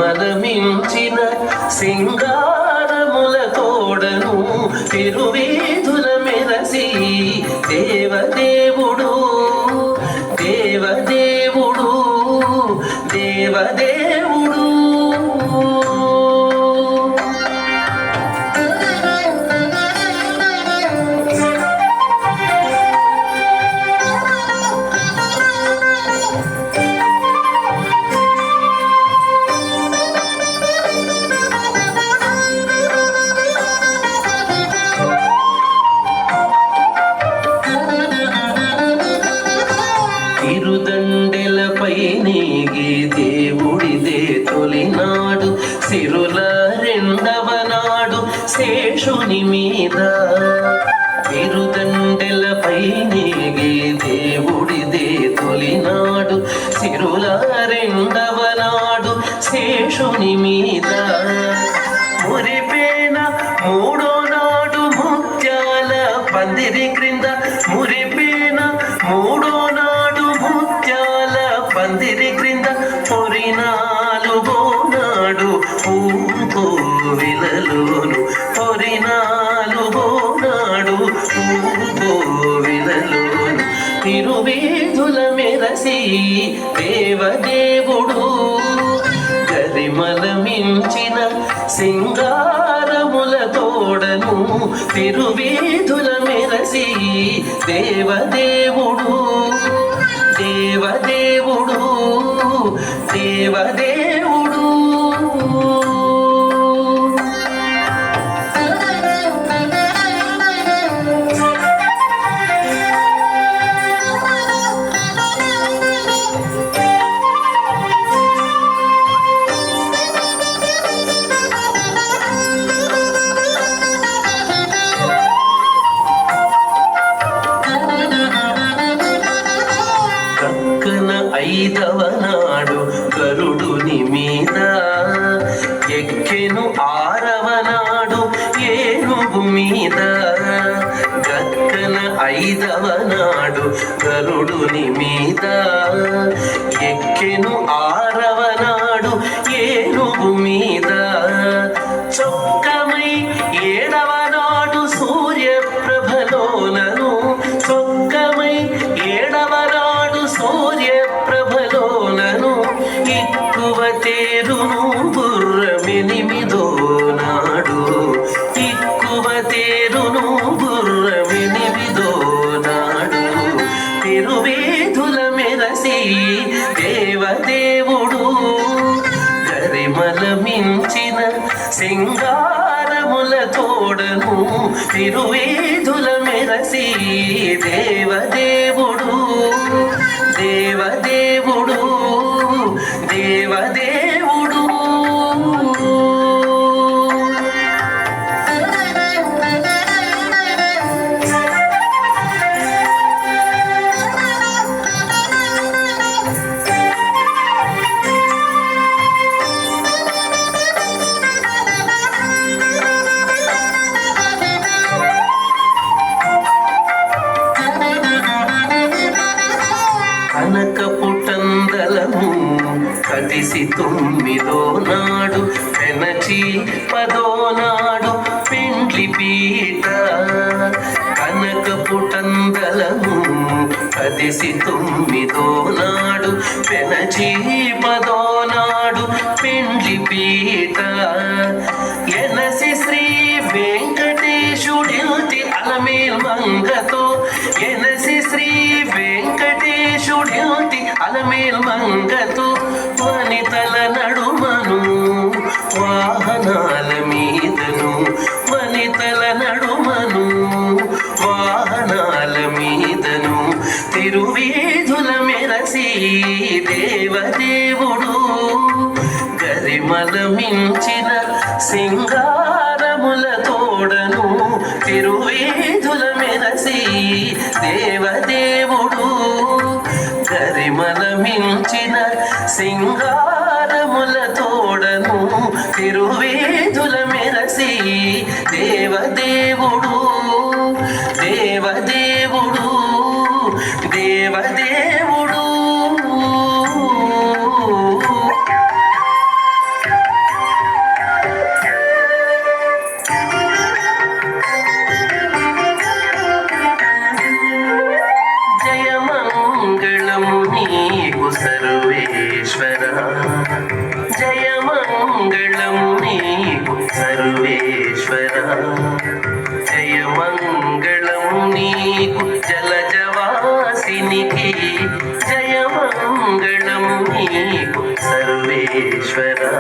గరిమలమించిన సింగారముల తోడను తిరువీధుల మెరసి దేవదేవుడు దేవదేవుడు దేవదేవుడు తిరుదండెలపై నీగి దేవుడిదే తొలినాడు సిరుల రెండవ నాడు శేషుని మీద తిరుదండెలపై నీగి దేవుడిదే తొలినాడు సిరుల రెండవ నాడు శేషుని మీద మురిపేన మూడో నాడు ముత్యాల పందిరి క్రింద మురిపేన మూడో పందిరి క్రింద పొరినాలుగో నాడు పూకోవిలలోను పొరినాలుగో నాడు పూకోవిలలోను తిరువీధుల మెరసి దేవదేవుడు గరిమలమించిన సింగారముల తోడను తిరువీధుల మెరసి దేవదేవుడు దేవదేవుడు దేవదేవుడు ఐదవ నాడు గరుడుని మీద ఎక్కెను ఆరవ నాడు ఏనుగు మీద గక్కన ఐదవ నాడు గరుడుని మీద ఎక్కెను ఆరవ నాడు ఏనుగు మీద చొక్కమై ఏడవ నాడు సూర్యప్రభలోనను చొక్కమై ఏడవ నాడు సూర్యప్రభలోనను ఎక్కువ తేరును గుర్రమెనిమిదో నాడు ఎక్కువ తేరును గుర్రమెనిమిదో నాడు తిరువేధుల మెరసి దేవదేవుడు గరిమలమించిన సింగారముల తోడను తిరువేధుల మెరసి దేవదేవుడు దేవదేవుడు దేవదేవుడు కనకపుటందలము కదిసి తొమ్మిదో నాడు పెనచి పదో నాడు పెండ్లి పీట కనకపుటందలము కదిసి తొమ్మిదో నాడు పెనచి పదో నాడు పెండ్లి పీట ఎనసి శ్రీ వెంకటేశుడిల్తి అలమేల్ మంగతో ఎనసి శ్రీ వెంకటేశుడిల్తి అలమేల్ మంగతో వనితల నడుమను వాహనాల మీదను వనితల నడుమను వాహనాల మీదను తిరువీధుల మెరసి దేవదేవుడు గరిమలమించిన సింగారముల తోడను తిరువీధుల మెరసి దేవదేవుడు గరిమలమించిన సింగారముల తోడను తిరువీధుల మెరసి దేవదేవుడు దేవదేవుడు దేవదేవుడు జయమంగళం నీకు సర్వేశ్వరా, జయమంగళం నీకు జలజవాసినికి, జయమంగళం నీకు సర్వేశ్వరా,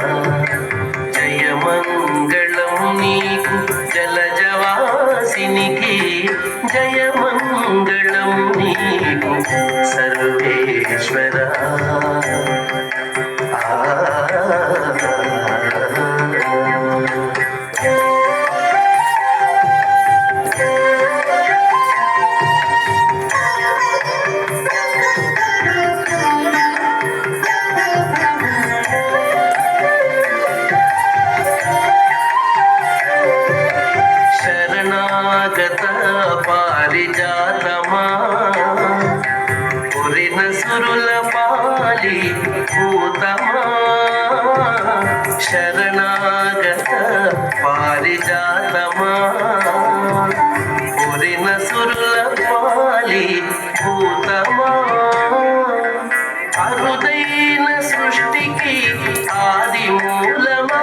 జయమంగళం నీకు జలజవాసినికి, జయమంగళం నీకు సర్వేశ్వరా. శరణాగత పారిజాతమా, పురిన సురుల పాలి భూతమా, శరణాగత పారిజాతమా, పురిన సురుల పాలి భూతమా, అరుదైన సృష్టికి ఆది మూలమా,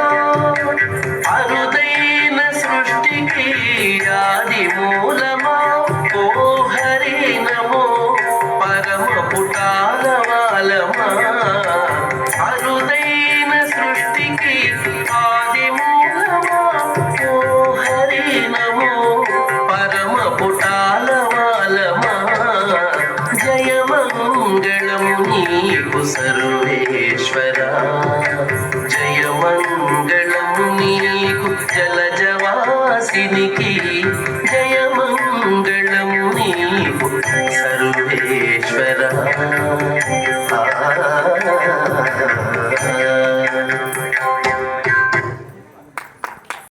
అరుదైన సృష్టికి ఆది మూలమా, ఓ హరి నమో పరమ పుటాలవాలమా, అరుదైన సృష్టికి ఆది మూలమా, ఓ హరి నమో పరమ పుటాలవాలమా, జయమంగళం నీకు సర్వేశ్వరా, జయమంగళం నీకు జలజవాసినికి,